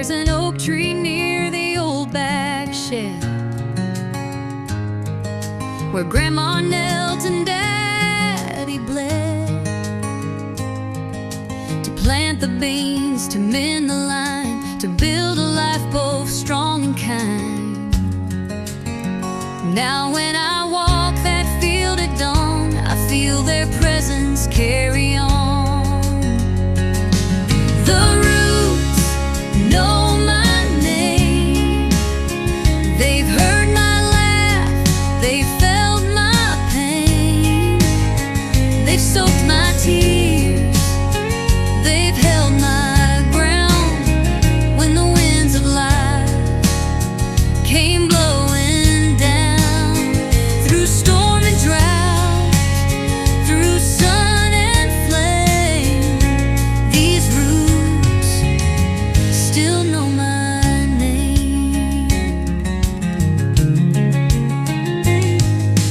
There's an oak tree near the old back shed where Grandma knelt and Daddy bled to plant the beans, to mend the line, to build a life both strong and kind. Now when I walk that field at dawn, I feel their presence carry on. The roots know my name. They've heard my laugh, they've felt my pain. They've soaked my tears, they've held my ground when the winds of life came blowing down. Through storm and drought, through sun and flame, these roots still know my name.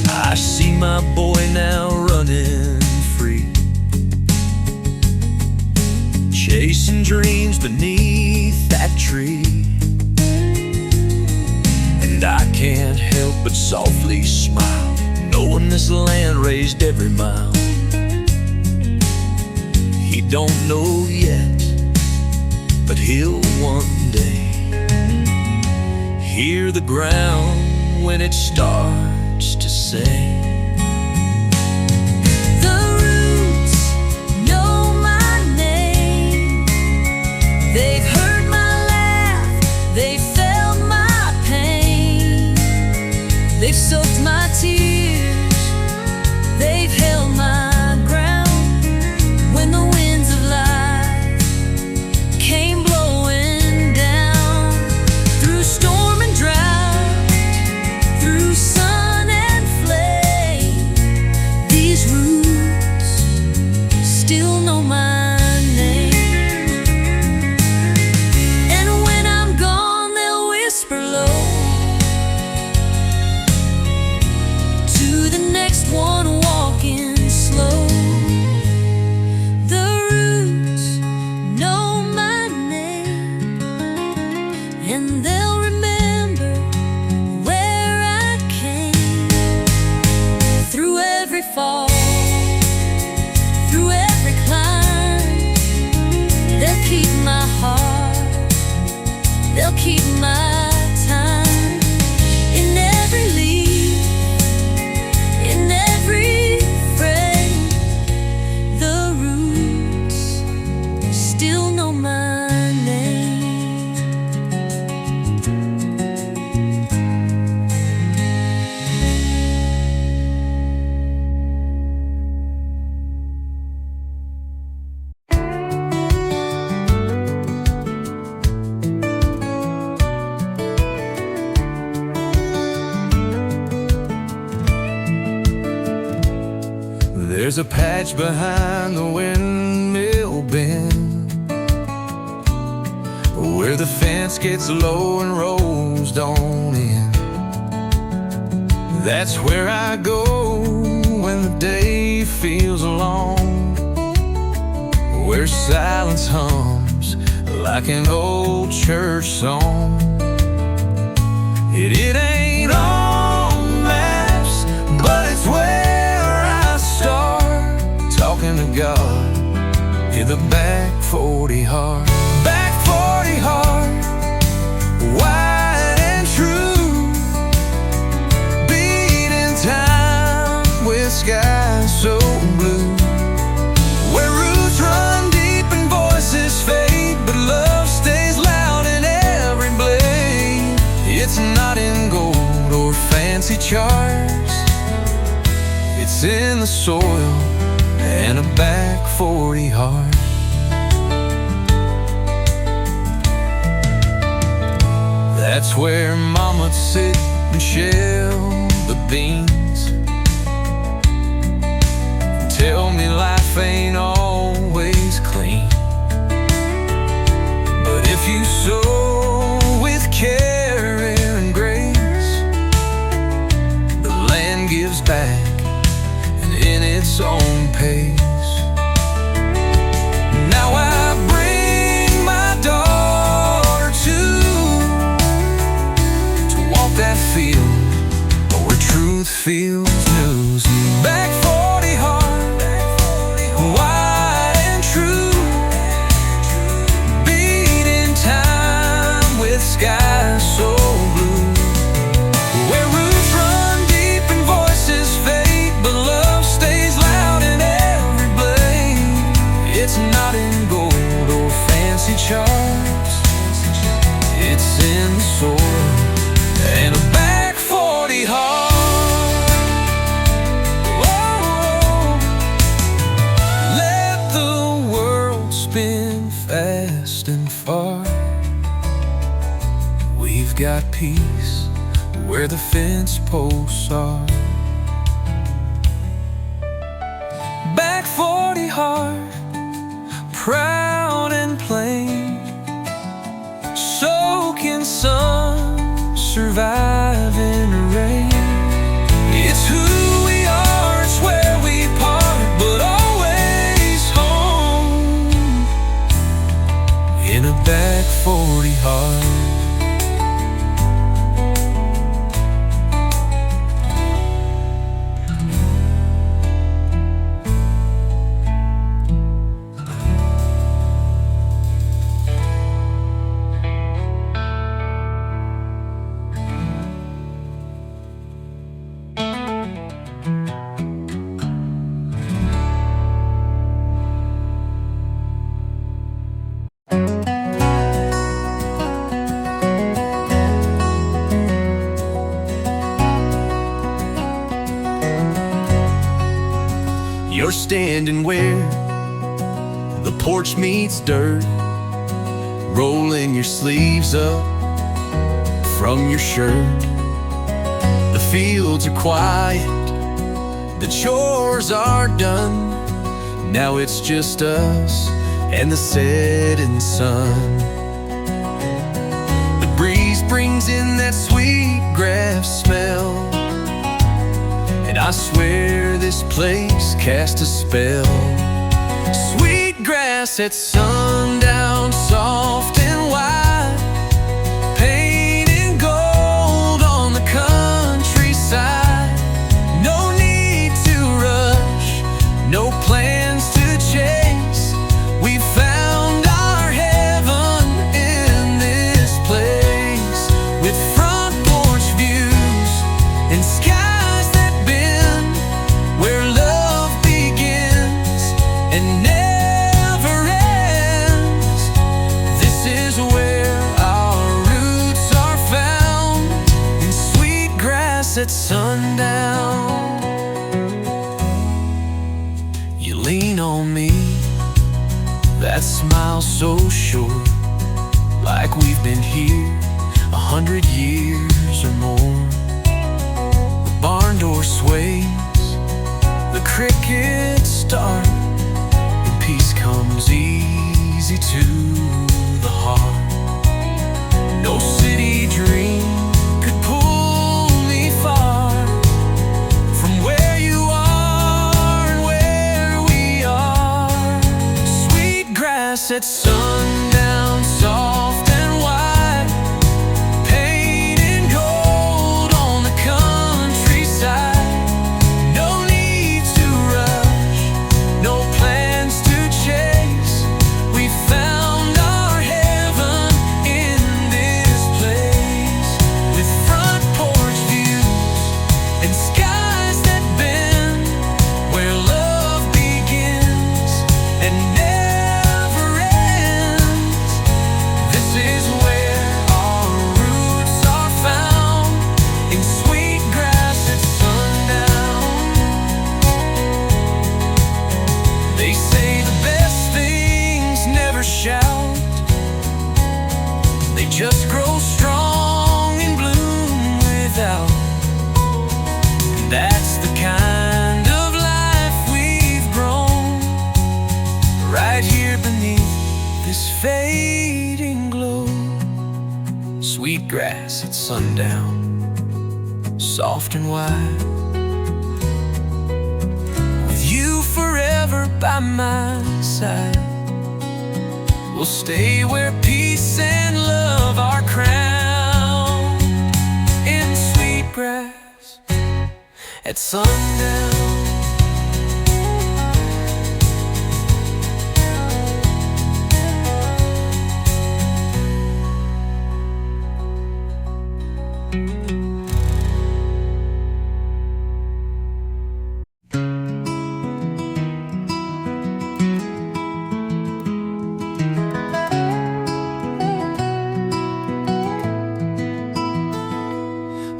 I see my boy now running free, chasing dreams beneath that tree. And I can't help but softly smile, knowing this land raised every mile. He don't know yet, but he'll one day hear the ground when it starts to say, The roots know my name. They've heard my laugh, they've felt my pain. They've soaked my tears, they've held my ground when the winds of life came blowing down. Through storm and drought, through sun and flame, these roots still know my name. And when I'm gone, they'll whisper low to the next one walking slow. The roots know my name, and they'll remember where I came. Through every fall, through every climb, they'll keep my heart, they'll keep my time. In every leaf, in every frame, the roots still know my name. there's a patch behind the windmill bend where the fence gets low and rows don't end. That's where I go when the day feels long, where silence hums like an old church song. It ain't on maps, but it's where I start talking to God in the back 40 heart. Back 40 heart, wide and true, beating time with skies so blue, where roots run deep and voices fade, but love stays loud in every blade. It's not in gold or fancy charts, it's in the soil and a back 40 heart. That's where Mama'd sit and shell the beans, tell me life ain't always clean, but if you sow with care and grace, the land gives back and in its own pace. Now I bring my daughter to fields news. Back 40 hard, wide and true, beating time with skies so blue. Where roots run deep and voices fade, but love stays loud in every blade. It's not in gold or fancy charts, it's in the soil and a back 40 heart. Whoa. Let the world spin fast and far. We've got peace where the fence posts are. Back 40 hard, proud and plain, soaking sun, surviving rain. It's who we are, it's where we part, but always home in a back 40 heart. You're standing where the porch meets dirt, rolling your sleeves up from your shirt. The fields are quiet, the chores are done. Now it's just us and the setting sun. The breeze brings in that sweet grass smell, and I swear this place casts a spell. Sweet grass at sundown, soft and wide, painted gold on the countryside. No need to rush, no plans to chase. We found our heaven in this place, with front porch views and skies where love begins and never ends. This is where our roots are found, in sweet grass at sundown. You lean on me, that smile so sure, like we've been here 100 years or more. The barn door sways, the crickets start, and peace comes easy to the heart. No city dream could pull me far from where you are and where we are. Sweet grass at sundown, soft and wide, painted gold on the countryside. Just grow strong and bloom without. And that's the kind of life we've grown, right here beneath this fading glow. Sweet grass at sundown, soft and wide, with you forever by my side. We'll stay where peace and love are crowned, in sweet grass at sundown.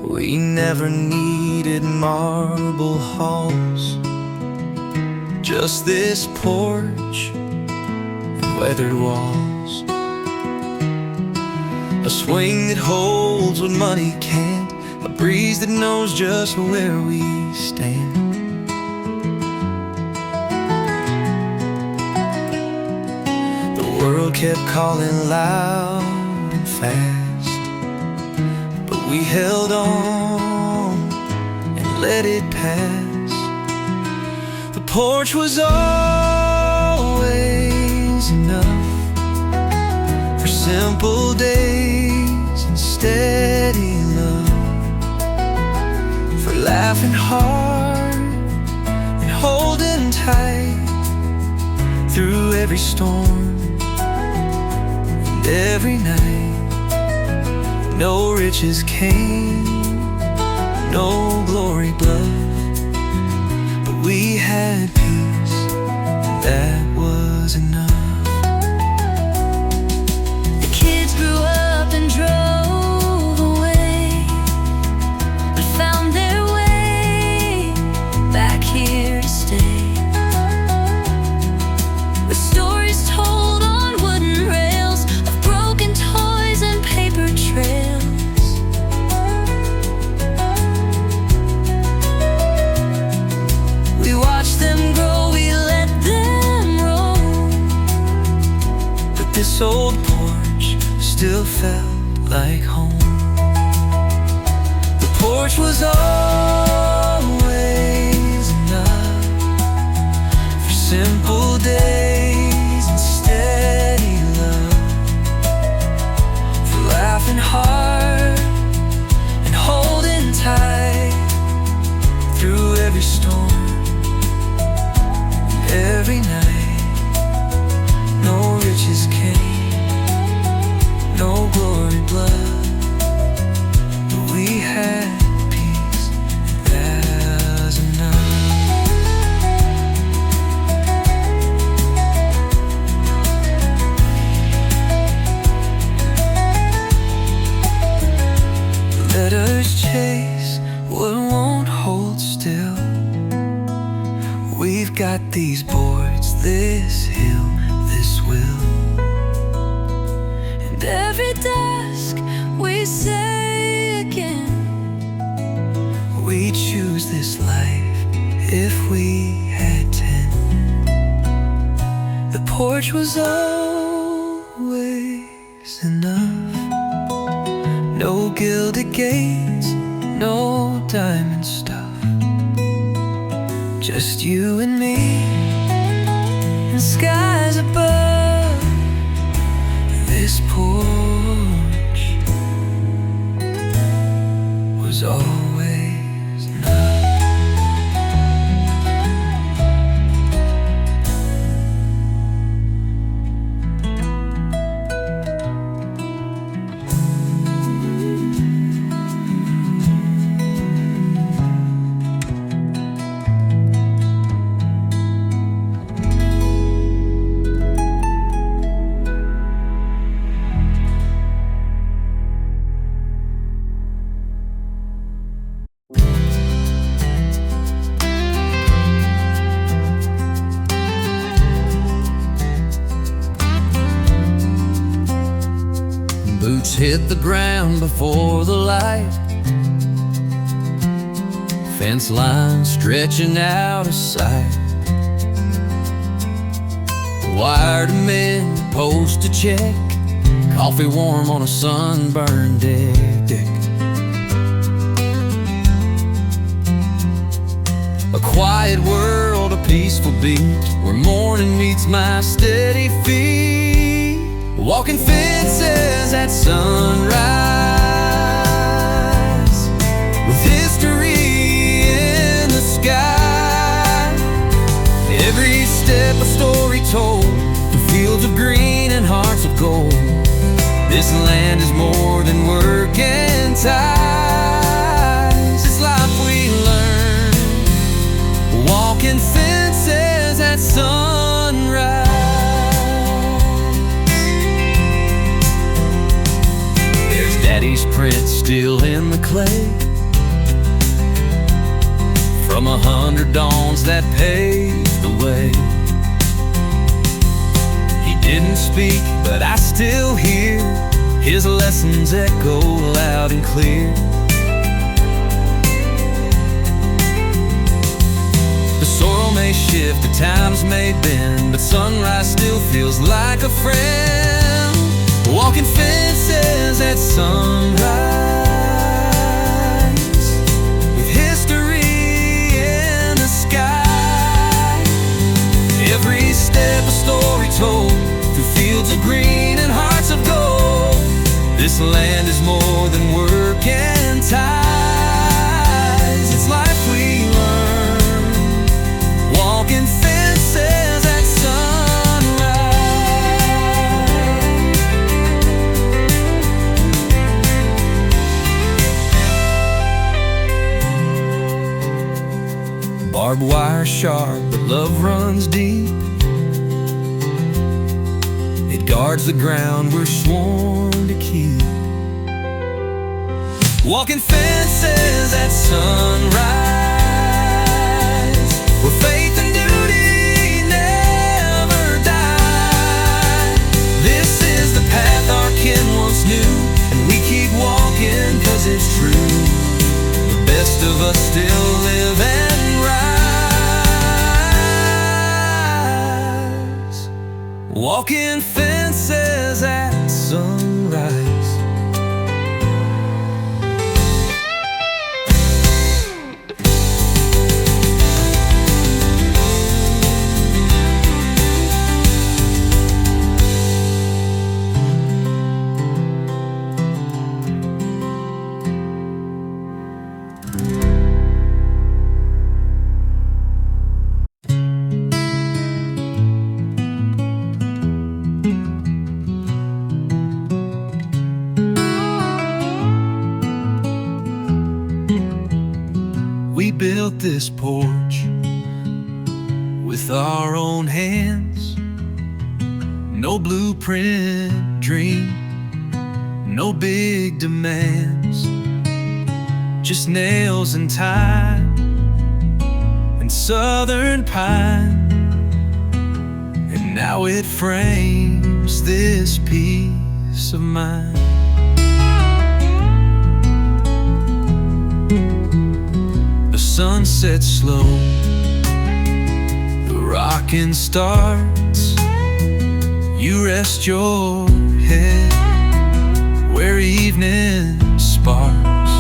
We never needed marble halls, just this porch and weathered walls. A swing that holds what money can't, a breeze that knows just where we stand. The world kept calling loud and fast, but we held on and let it pass. The porch was always enough for simple days and steady love, for laughing hard and holding tight through every storm and every night. No riches came, no glory love, but we had peace, and that was enough. The kids grew up and drove away, but found their way back here to stay. With stories told on wooden rails of broken toys and paper trails. We watched them grow, we let them roam, But this old porch still felt like home. The porch was always enough for simple days and steady love, for laughing hard and holding tight through every storm, every night. No riches came, no glory blood, but we had peace, and that was enough. Let us chase what won't hold still. We've got these boards, this hill, this will, and every dusk we say again, we choose this life if we had 10. The porch was always enough. No gilded gates, no diamond stuff, just you and me and skies above. This porch was always enough. Boots hit the ground before the light, fence line stretching out of sight, wire to mend, post to check, coffee warm on a sunburned deck. A quiet world, a peaceful beat, where morning meets my steady feet. Walking fences at sunrise, with history in from 100 dawns that paved the way. He didn't speak, but I still hear his lessons echo loud and clear. The soil may shift, the times may bend, but sunrise still feels like a friend. Walking fences at sunrise, with history in the sky. Every step a story told, through fields of green and hearts of gold. This land is more than work and ties. It's life we learn, walking fences at sunrise. Barbed wire sharp, but love runs deep. It guards the ground we're sworn to keep. Walking fences at sunrise, where faith and duty never die. This is the path our kin once knew, and we keep walking 'cause it's true. The best of us still live and rise, walking fences at sunrise. We built this porch with our own hands. No blueprint dream, no big demands. Just nails and time and southern pine. And now it frames this peace of mind. Sun sets slow, the rocking starts. You rest your head where evening sparks.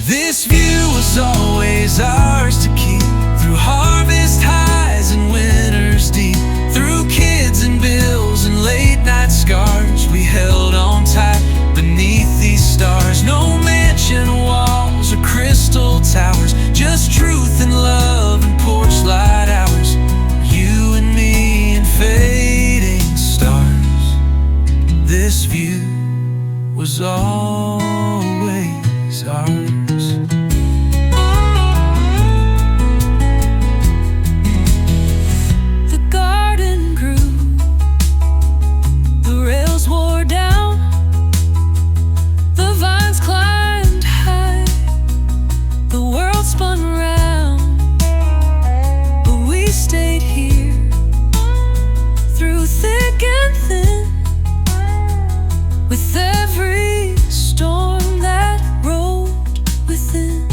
This view was always ours to keep, through harvest highs and winters deep. Through kids and bills and late night scars, we held on tight beneath these stars. No mansion walls or crystal towers, just truth and love and porch light hours. You and me and fading stars. This view was always ours. The garden grew, the rails wore down, the vines climbed high, the world spun round, but we stayed here through thick and thin. With every storm that rolled within,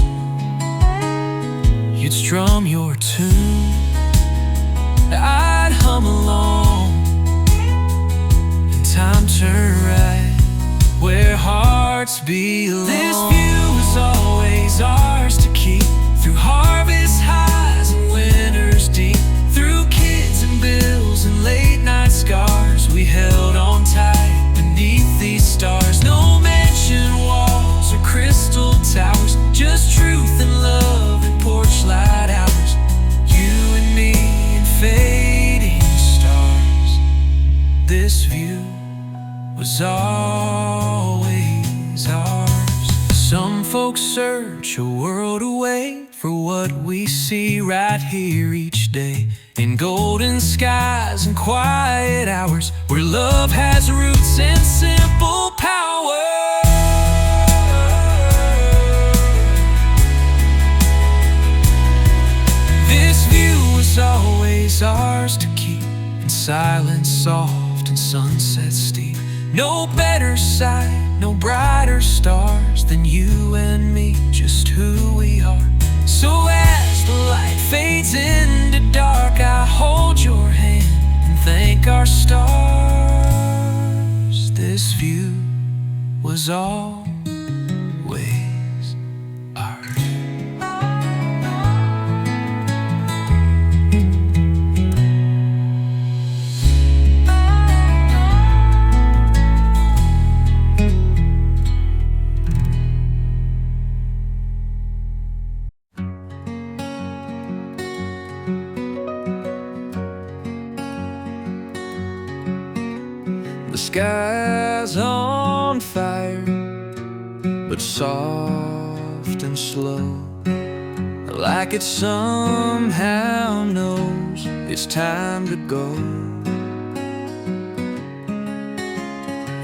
You'd strum your tune, I'd hum along, and time turned right where hearts belong. This view was always ours to keep, through harvest highs and winters deep. Through kids and bills and late night scars, we held on tight beneath these stars. No mansion walls or crystal towers, just truth and love and porch light hours. You and me and fading stars. This view was always ours. Some folks search a world away for what we see right here each day. In golden skies and quiet hours, where love has roots and simple power. is ours to keep, in silence soft and sunset steep. No better sight, no brighter stars than you and me, just who we are. So as the light fades into dark, I hold your hand and thank our stars. This view was always ours. The sky's on fire, but soft and slow, like it somehow knows it's time to go.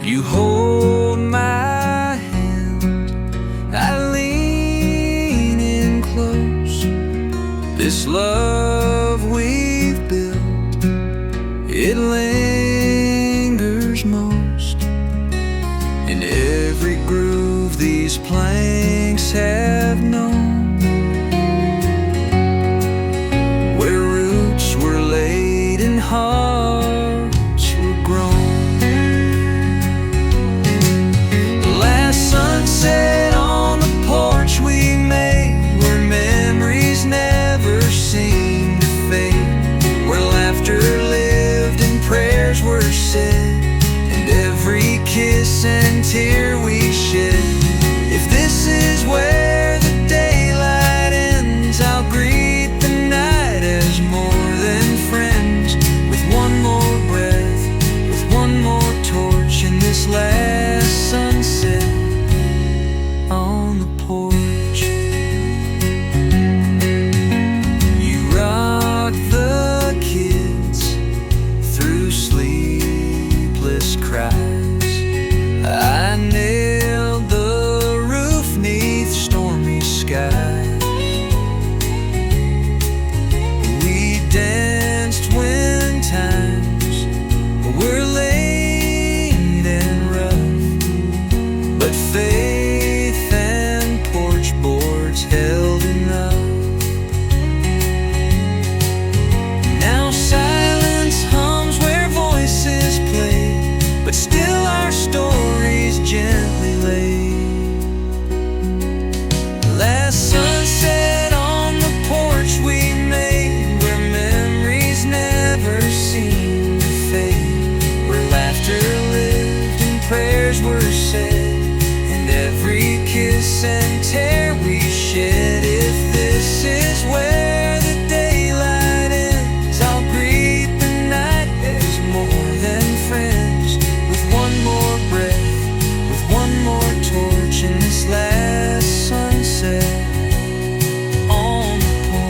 You hold my hand, I lean in close. This love we've built, it lingers most in every groove these planks have known, where roots were laid and hearts were grown. The last sunset on the porch we made, where memories never seem to fade, where laughter lived and prayers were said, and every kiss and tear we shed. If this is where the daylight ends, I'll greet the night as more than friends, with one more breath, with one more torch in this last sunset on the porch. You rock the kids through sleepless cries. I nailed the roof neath stormy skies. We danced when times were late and rough, but faith and porch boards held enough. Now silence hums where voices play, but still our stories gently lay. Last sunset on the porch we made, where memories never seem to fade, where laughter lived and prayers were said, and every kiss and tear we shed. If this is where the daylight ends, I'll greet the night as more than friends, with one more breath, with one more torch in this last sunset on the porch.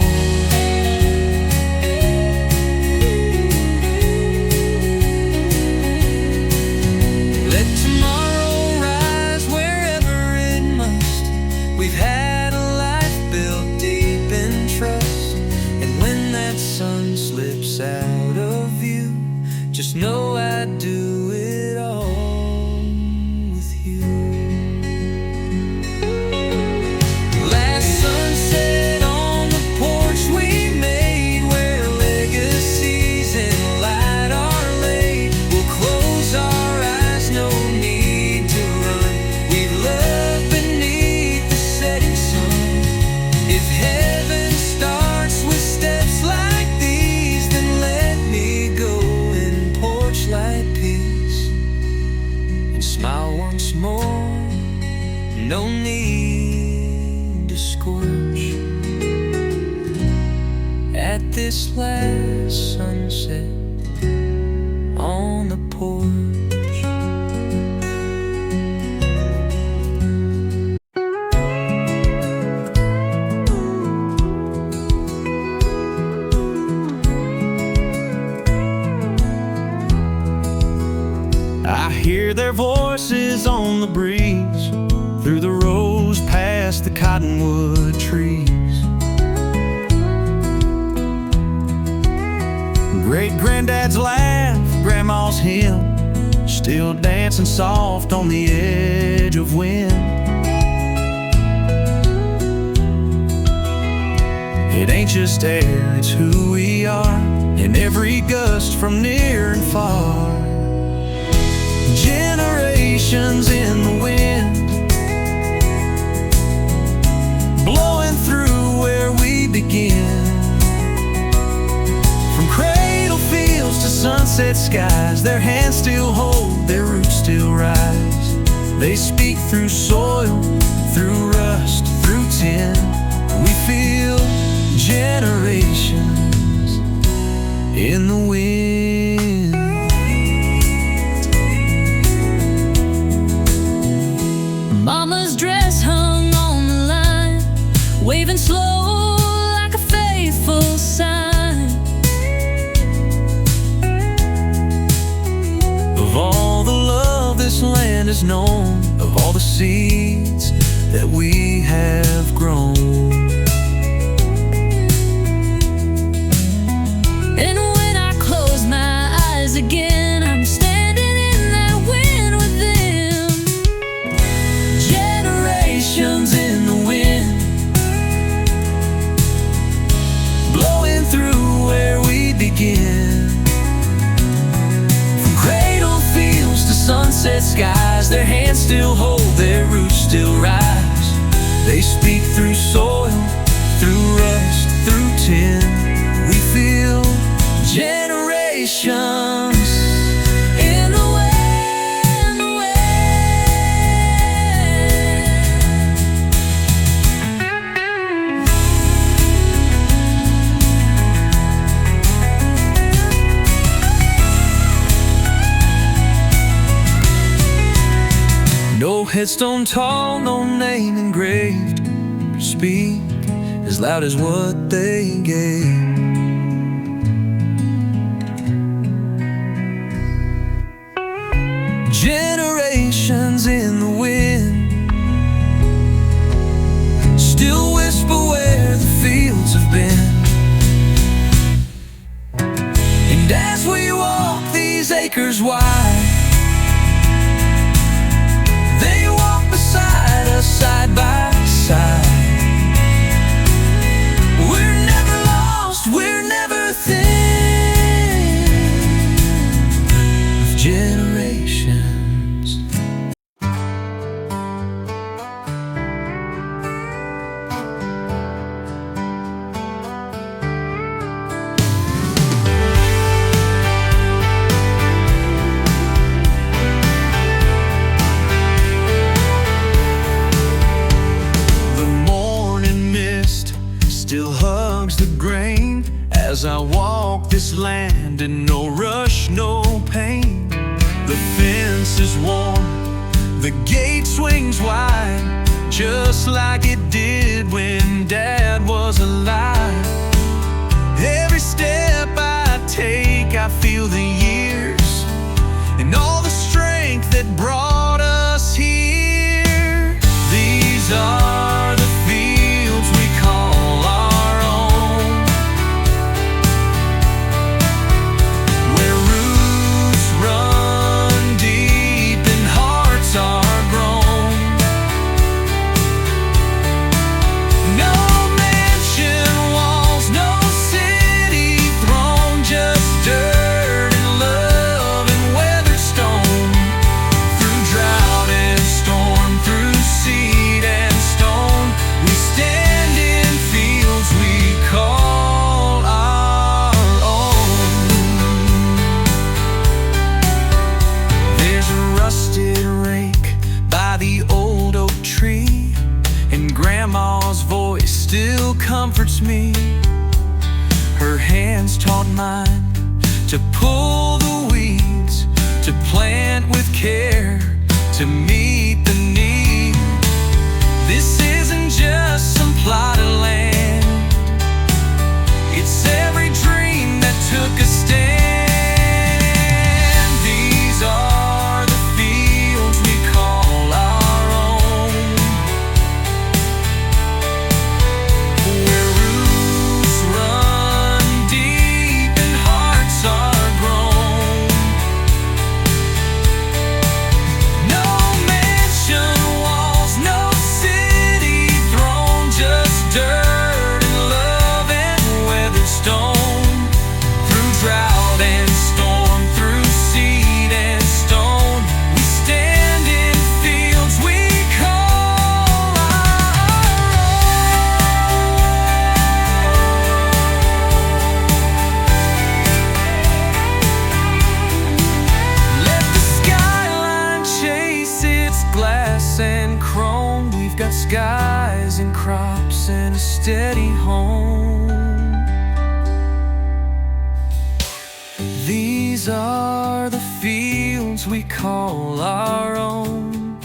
Let tomorrow rise wherever it must. We've had a life built deep in trust, and when that sun slips out of view, just know I'd do it all with you. Last sunset on the porch we made, where legacies in light are laid. We'll close our eyes, no need to run. We love beneath the setting sun. If heaven starts with steps like these, then let me go in porch light peace and smile once more. No need to scorch at this last sunset on the porch. I hear their voices on the breeze, through the rows past the cottonwood trees. Great-granddad's laugh, grandma's hymn, still dancing soft on the edge of wind. It ain't just air, it's who we are, in every gust from near and far. Generations in the wind, blowing through where we begin. From cradle fields to sunset skies, their hands still hold, their roots still rise. They speak through soil, through rust, through tin. We feel generations in the wind. Mama's dress hung on the line, waving slow like a faithful sign. Of all the love this land has known, of all the seeds that we have grown. And when I close my eyes again, I'm standing in that wind with them. Generations in the wind, blowing through where we begin. From cradle fields to sunset skies, their hands still hold, their roots still rise. They speak through soil, through rust, through tin. We feel generations in the wind, the wind. No headstone tall, no name engraved, speak as loud as what they gave. Generations in the wind, still whisper where the fields have been. And as we walk these acres wide, they walk beside us side by side. We're never lost, we're never thin of generations. Still hugs the grain as I walk this land in no rush, no pain. The fence is warm, the gate swings wide, just like it did when Dad was alive. Every step I take, I feel the years and all the strength that brought us here. These are the fields we call our own, where roots run deep and hearts are grown. No mansion walls, no city throne, just dirt and love and weathered stone. Through drought and storm, through seed and stone, we stand in fields we call our own. There's a rusted rake by the old oak tree, and Grandma's voice still comforts me. Her hands taught mine to pull the weeds, to plant with care, to meet the need. This isn't just some plot of land, it's every dream that took a stand. These are the fields we call our own, where roots run deep and hearts are rising crops and a steady home. These are the fields we call our own.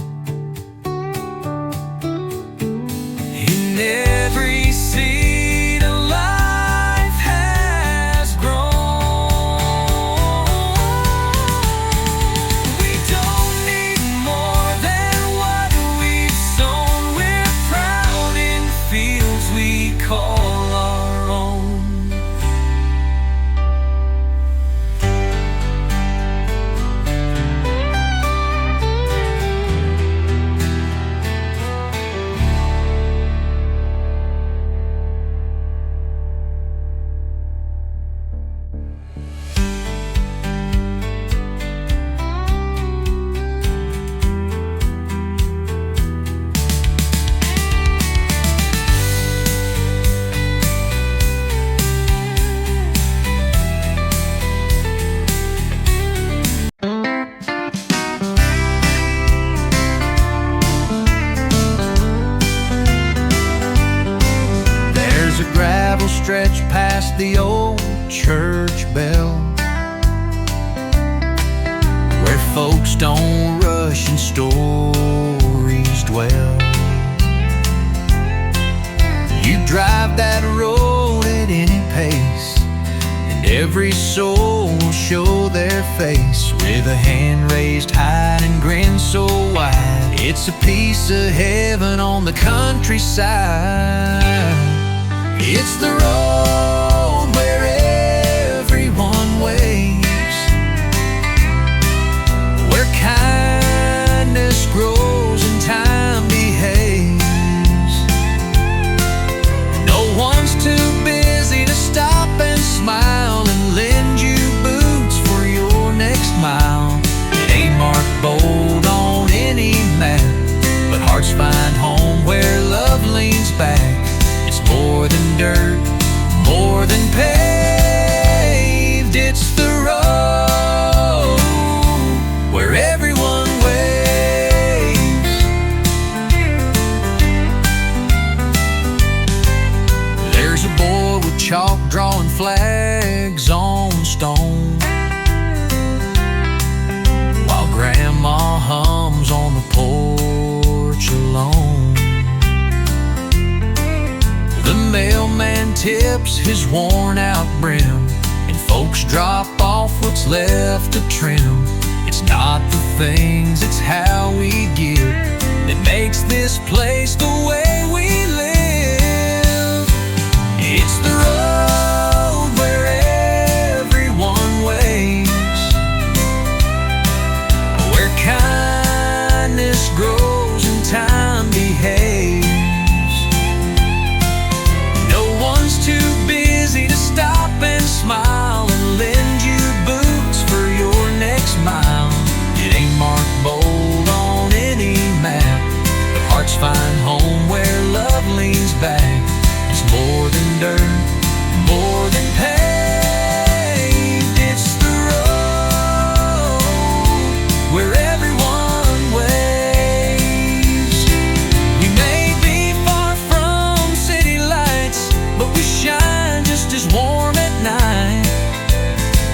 In every seed a life has grown. We don't need more than what we've sown. We're proud in fields we call our own. Stretch past the old church bell, where folks don't rush and stories dwell. You drive that road at any pace, and every soul will show their face with a hand raised high and grin so wide. It's a piece of heaven on the countryside. It's the road where everyone waves, where kindness grows and time behaves. No one's too busy to stop and smile and lend you boots for your next mile. It ain't marked bold on any map, but hearts find home where love leans back. More than dirt, more than paved, it's the road where everyone waves. There's a boy with chalk drawing flags on stone, while Grandma hums on the porch alone. The mailman tips his worn-out brim, and folks drop off what's left to trim. It's not the things, it's how we give that makes this place the way we live. It's the road where everyone waves, where kindness grows and time behaves. Too busy to stop and smile and lend you boots for your next mile. It ain't marked bold on any map, but hearts find home where love leans back. It's more than dirt, more than paved. It's the road where everyone waves. We may be far from city lights, but we shine just as warm at night.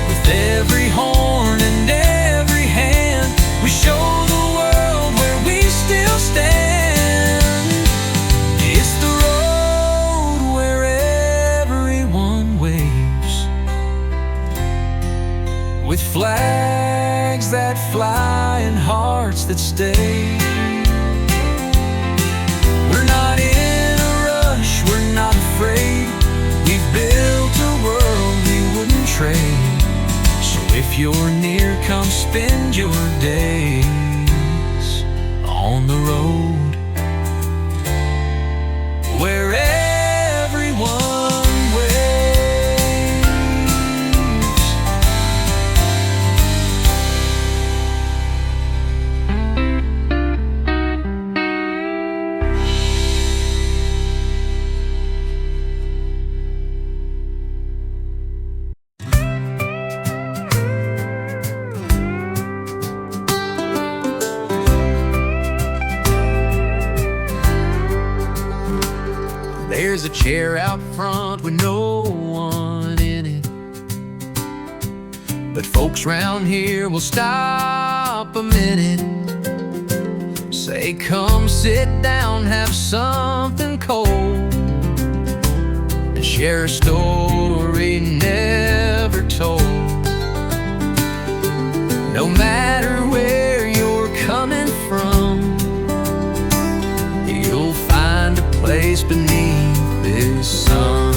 With every horn and every hand, we show the world where we still stand. It's the road where everyone waves, with flags that fly and hearts that stay. We're not in a rush, we're not afraid. We've built a world we wouldn't trade. So if you're near, come spend your days on the road where everyone waves. There's a chair out front with no one in it, but folks round here will stop a minute, say, come sit down, have something cold, and share a story never told. No matter where you're coming from, you'll find a place beneath this sun.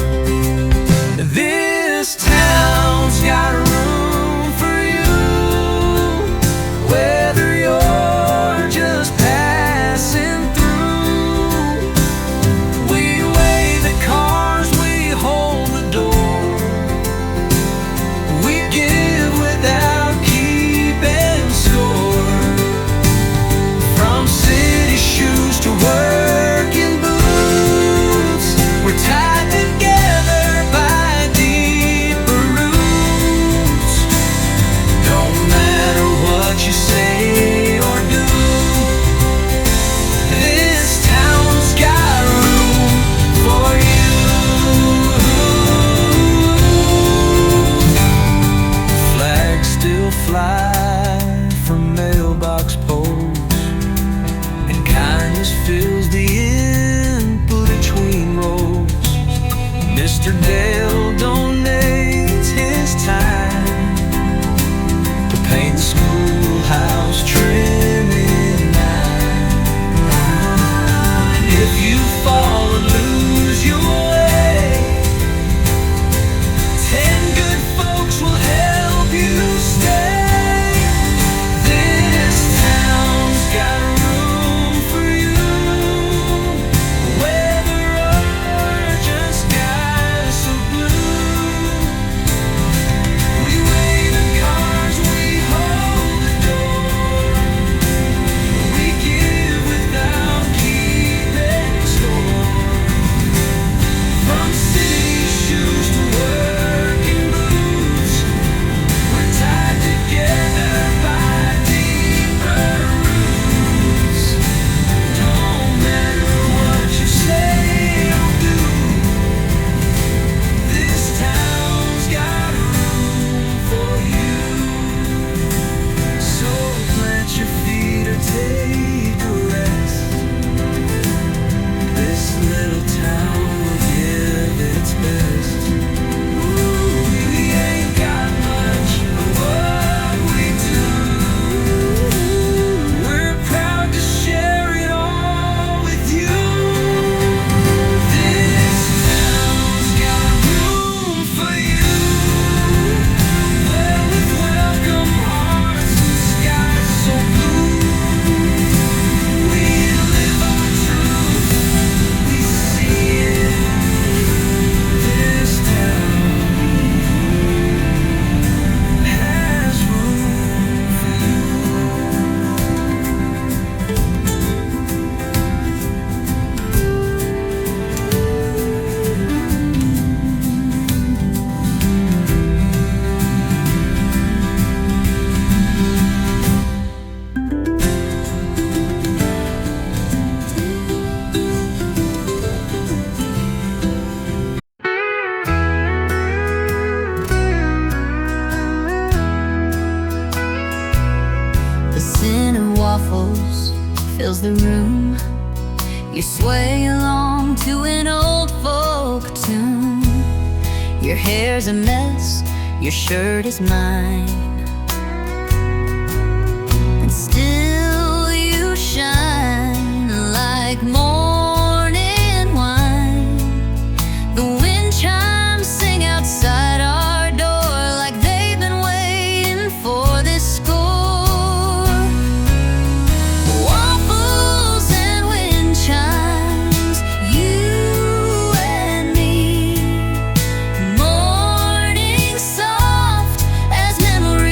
This town's got room for you, whether you're just passing through. We weigh the cars, we hold the door, we give without keeping score. From city shoes to working boots, we're tied together by deeper roots. No matter what you say or do, this town's got room for you. Flags still fly from mailbox poles, and kindness fills the in-between rows. Mr. Dale donates his time to paint the schoolhouse trim in nine. If you fall and lose your way, 10 good folks will help you stay. This town's got room for you, whether or just skies so blue. We weigh the cars, we hold the door, we give without keeping score. From city shoes to working boots, we're tied together by deeper roots. Don't matter what you say or do, this town's got room for you. So plant your feet or take a rest. This little town will give its best. We ain't got much, but what we do, we're proud to share it all with you. This town's got room for you, well, with welcome hearts and skies so blue. We live our truth, we see it. This town has room for you. The scent of waffles fills the room. You sway along to an old folk tune. Your hair's a mess, your shirt is mine, and still you shine like morning wine. The wind chimes sing outside our door like they've been waiting for this score. Waffles and wind chimes, you and me. Morning soft as memory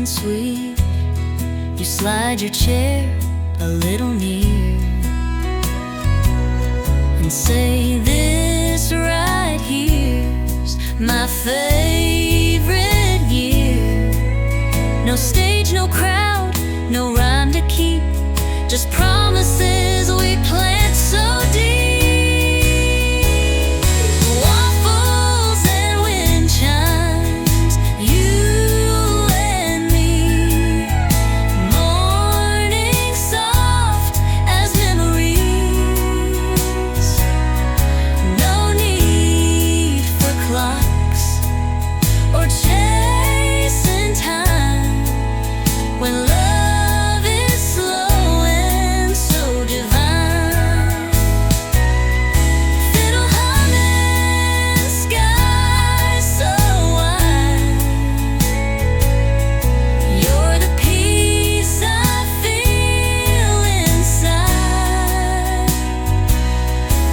and sweet. You slide your chair a little near and say, this right here's my favorite year. No stage, no crowd, no rhyme to keep, just promises we plant so deep. Waffles and wind chimes, you and me. Morning soft as memories. No need for clocks or chasing time when love is slow and so divine. Fiddle humming, sky so wide. You're the peace I feel inside.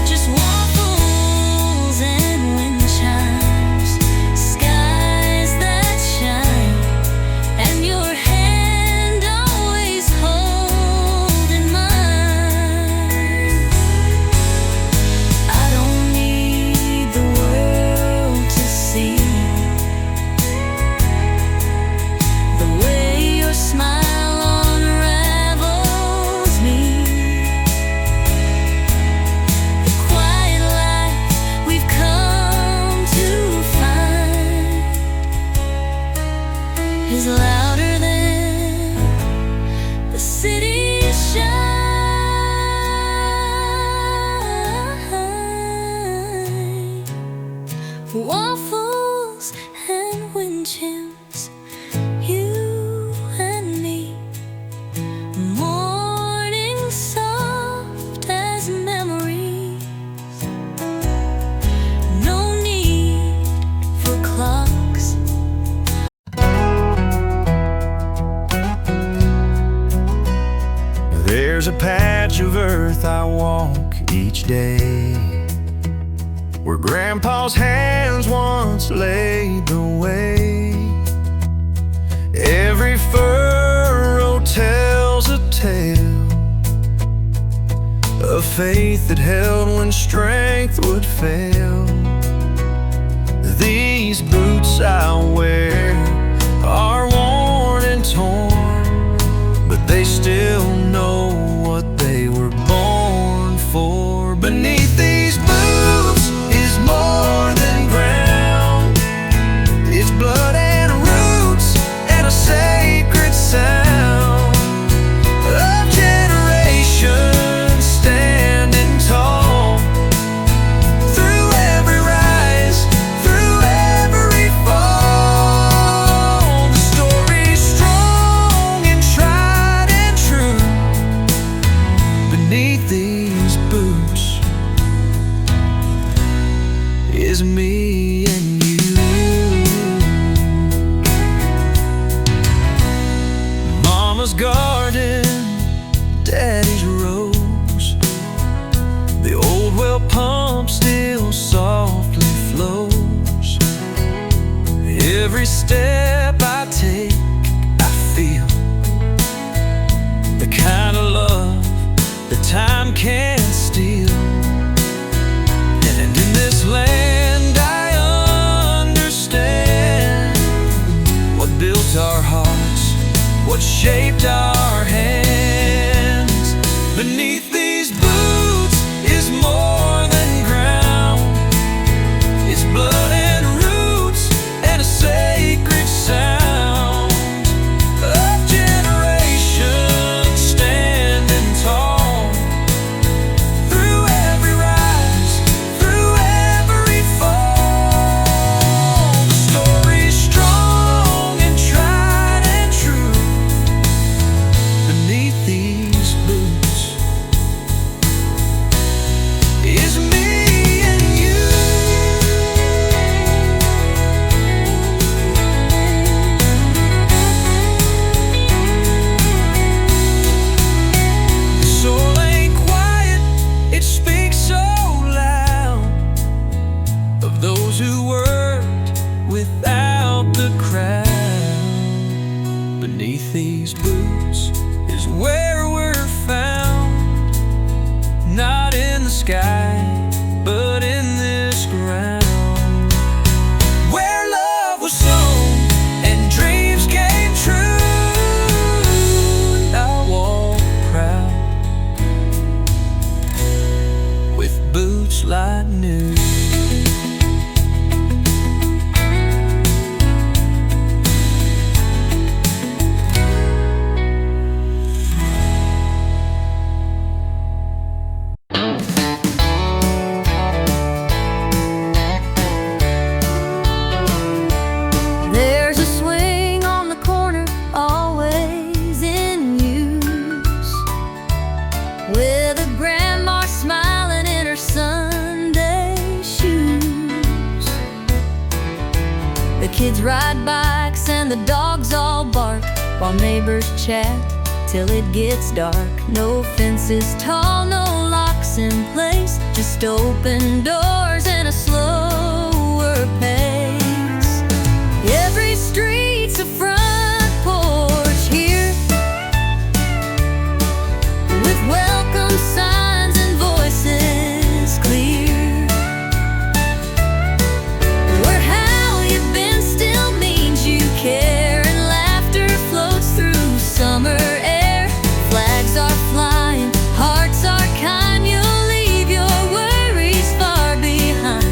Just waffles and wind chimes, skies that shine, and your hand always holding mine. I don't need the world to see the way your smile unravels me. The quiet life we've come to find is louder than the city's shine. Waffles and wind chimes, you and me. Morning soft as memories. No need for clocks. There's a patch of earth I walk each day, where Grandpa's hands once laid the way. Every furrow tells a tale of faith that held when strength would fail. These boots I wear are worn and torn, but they still know what they were born for. Beneath these boots is more than ground. It's blood and roots and a sacred sound of generations standing tall. Through every rise, through every fall, the story's strong and tried and true. Beneath these boots is me and you. Mama's garden, Daddy's rose. The old well pump still softly flows. Every step I take, I feel the kind of love that time can't steal. And in this land I understand what built our hearts, what shaped our hands. Beneath these boots is more than ground. It's blood and roots and a sacred sound of generations standing tall. Through every rise, through every fall, the story's strong and tried and true. Beneath these boots Beneath these boots is where we're found, not in the sky, but in this ground, where love was sown and dreams came true. And I walk proud with boots like new. With a grandma smiling in her Sunday shoes. The kids ride bikes and the dogs all bark, while neighbors chat till it gets dark. No fences tall, no locks in place, just open doors and a slower pace. Every street's a front porch here, with welcome signs and voices clear, where how you've been still means you care, and laughter floats through summer air. Flags are flying, hearts are kind, you'll leave your worries far behind.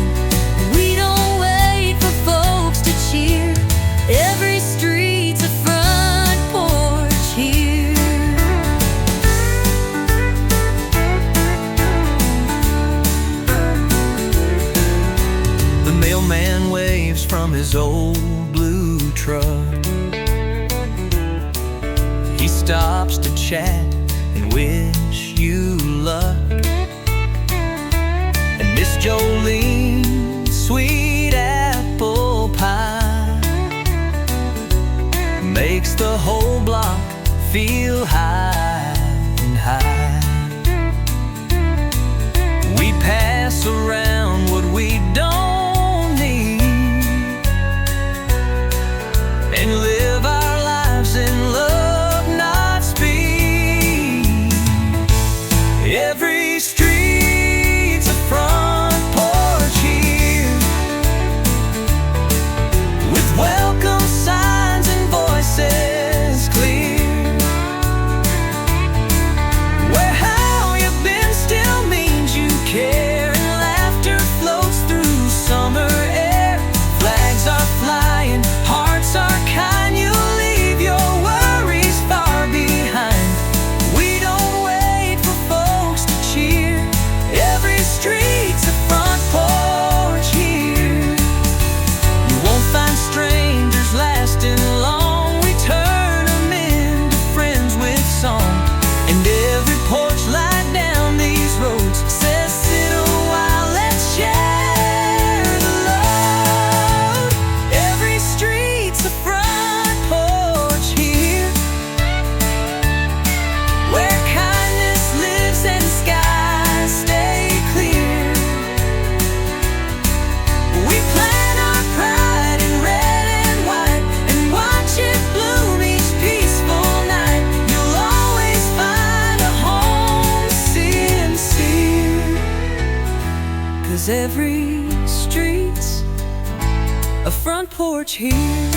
We don't wait for folks to cheer, every street's a front porch here. The mailman waves from his old blue truck. He stops to chat and wish you luck. And Miss Jolene's sweet apple pie makes the whole block feel high and high. We pass around what we don't need and live our lives in love, not speed. Every street's a front porch here, with welcome signs and voices clear, where how you've been still means you care, and laughter floats through summer air. Flags are flying, hearts are kind, you'll leave your worries far behind. We don't wait for folks to cheer, every street's a front porch here. You won't find strangers lasting long, we turn them into friends with song. And every porch light down these roads says, sit a while, let's share the load. Every street's a front porch here, where kindness lives and skies stay clear. We plant our pride in red and white and watch it bloom each peaceful night. You'll always find a home sincere, 'cause every street's a front porch here.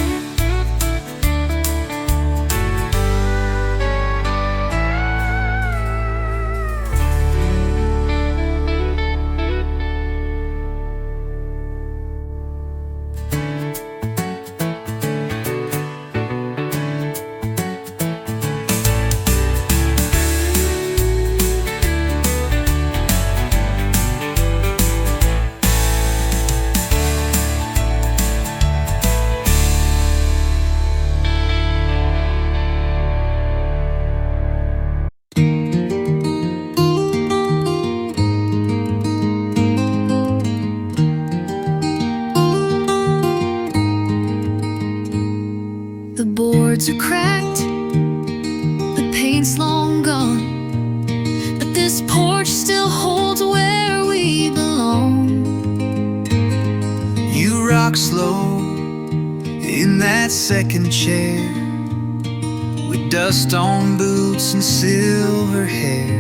The boards are cracked, the paint's long gone, but this porch still holds where we belong. You rock slow in that second chair, dust on boots and silver hair.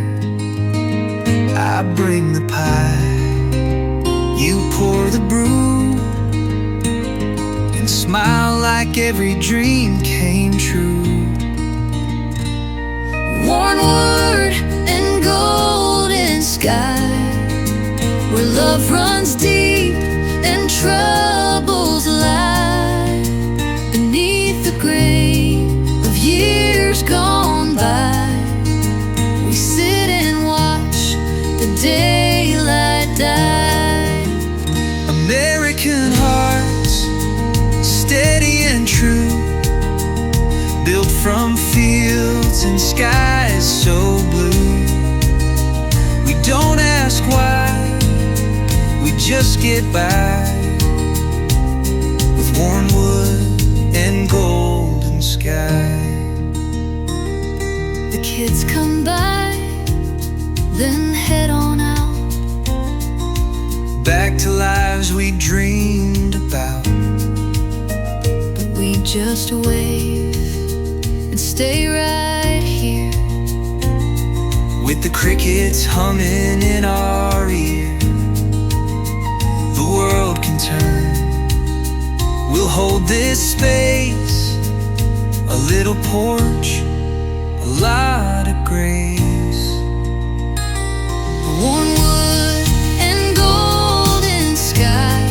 I bring the pie, you pour the brew, and smile like every dream came true. Worn wood and golden sky, where love runs deep and troubles lie. Beneath the grain of years gone by, we sit and watch the daylight die. American hearts, steady and true, built from fields and skies so blue. We don't ask why, we just get by, with worn wood and golden sky. The kids come by, then head on out, back to lives we dreamed about. but we just wave and stay right here, with the crickets humming in our ear. The world can turn, we'll hold this space, a little porch, a lot of grace. worn wood and golden sky,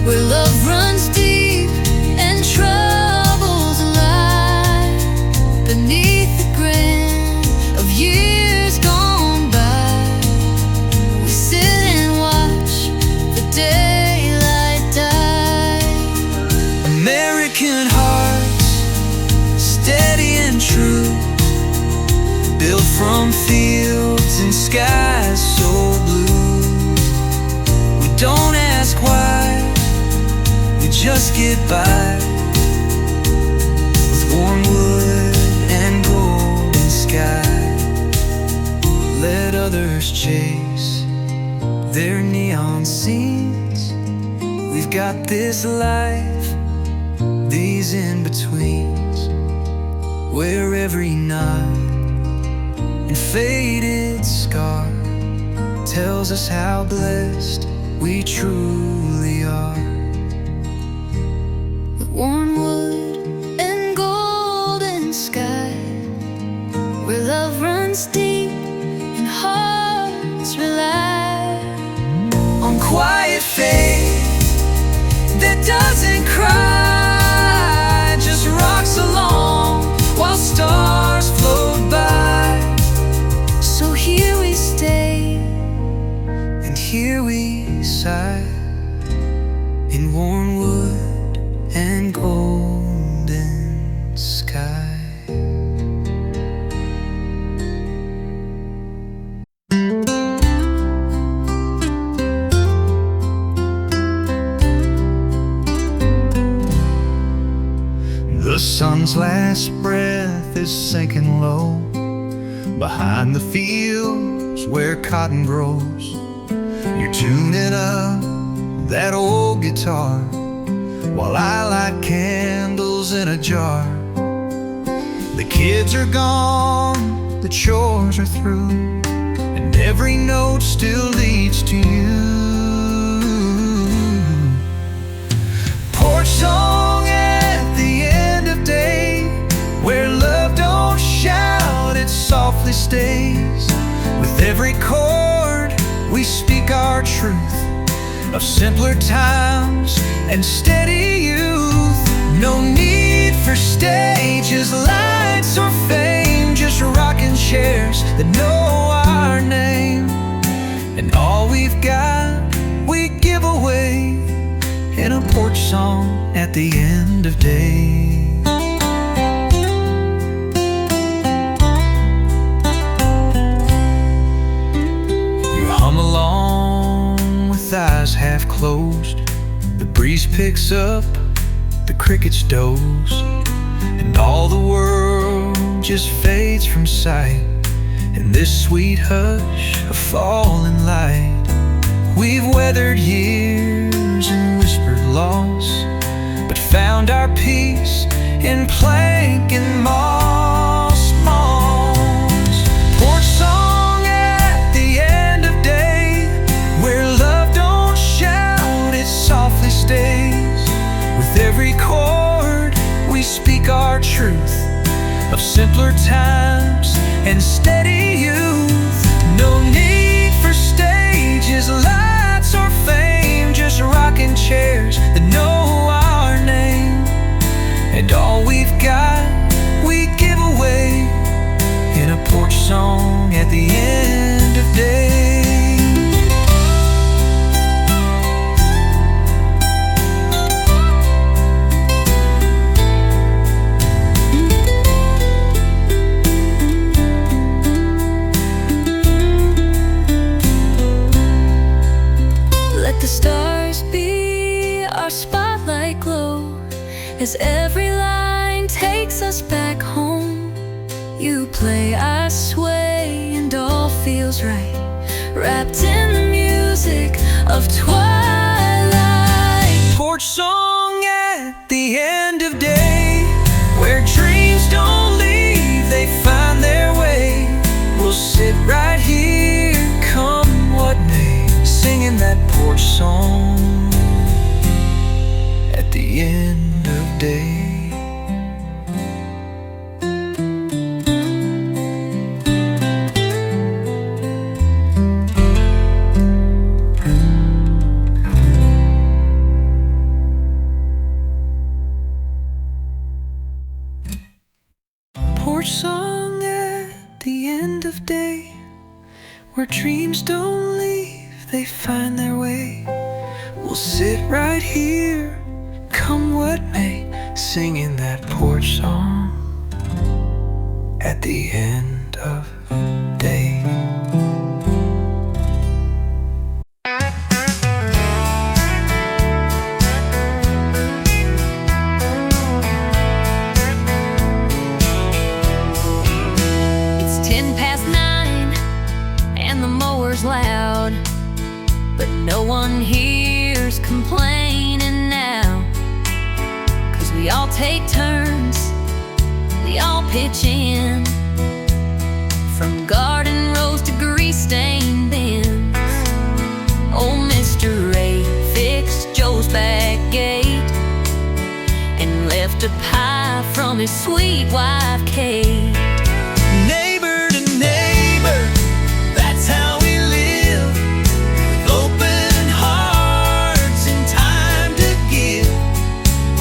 where love runs deep and troubles lie. Beneath the grin of years gone by, we sit and watch the daylight die. American hearts, steady and true, built from fields and skies so blue. We don't ask why, we just get by, with warm wood and golden sky. Let others chase their neon scenes. We've got this life, these in-betweens, where every knot and faded scar tells us how blessed we truly are. With worn wood and golden sky, where love runs deep and hearts rely On quiet faith that doesn't cry, just rocks along while stars float by. So here we stay, And here we sigh, in worn wood and golden sky. The sun's last breath is sinking low behind the fields where cotton grows. You're tuning up that old guitar while I light candles in a jar. The kids are gone, the chores are through, and every note still leads to you. Porch song at the end of day, where love don't shout, it softly stays. With every chord we speak our truth of simpler times and steady youth. No need for stages, lights, or fame, just rocking chairs that know our name. And all we've got we give away in a porch song at the end of day. You hum along with eyes half closed. The breeze picks up, the crickets doze, and all the world just fades from sight in this sweet hush of falling light. We've weathered years and whispered loss, but found our peace in plank and moss. truth of simpler times and steady youth. No need for stages, lights, or fame, just rocking chairs that know our name. And all we've got, we give away in a porch song at the end of day. The stars be our spotlight glow as every line takes us back home. You play, I sway, and all feels right, wrapped in the music of twilight. Porch song at the end of day, where dreams don't leave, they find their way. We'll sit right here, come what may, singing that porch song at the end of day. Porch song at the end of day, where dreams don't leave, they find their way. We'll sit right here, come what may, singing that porch song at the end of day. It's 9:10 and the mower's loud, but no one hears complaining now. 'Cause we all take turns, we all pitch in, from garden rows to grease-stained bins. Old Mr. Ray fixed Joe's back gate and left a pie from his sweet wife Kate. Neighbor to neighbor, that's how we live, with open hearts and time to give.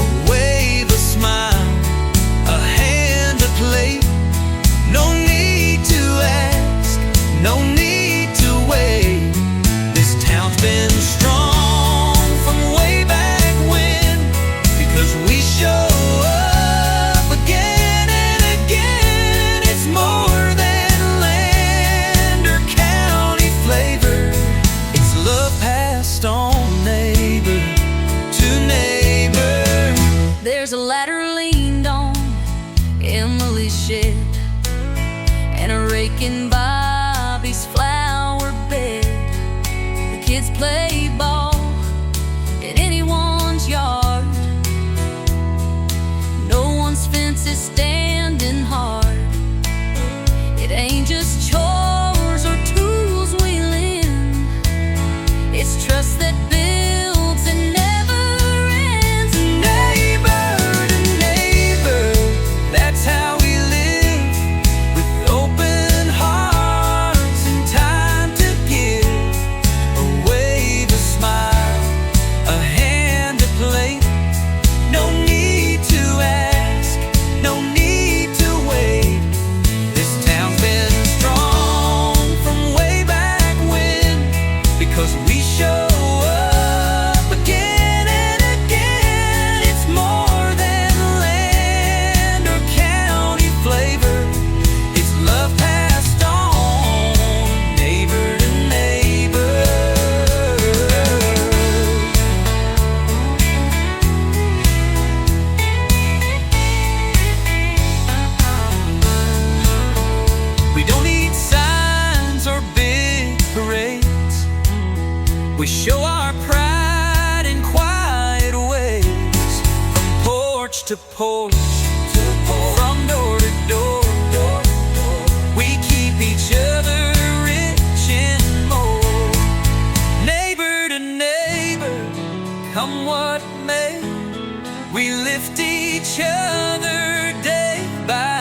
A wave, a smile, a hand, a plate. No need to ask, no need to wait. This town's been strong from way back when, because we show up again and again. It's more than land or county flavor, it's love passed on neighbor to neighbor. There's a ladder leaned on Emily's shed and a rake in Bobby's flower bed. The kids play ball in anyone's yard. No one's fence is standing hard. It ain't just chores or tools we lend, it's trust that builds and never ends. Neighbor to neighbor, that's how we live, with open hearts and time to give. A wave, a smile, a hand, a plate. No need to ask, no need to wait. This town's been strong from way back when, because we show up again and again. It's more than land or county flavor, it's love passed on neighbor to neighbor. We don't need signs or big parades, we show our pride in quiet ways. From porch to porch, from door to door, we keep each other rich and more. Neighbor to neighbor, come what may, we lift each other day by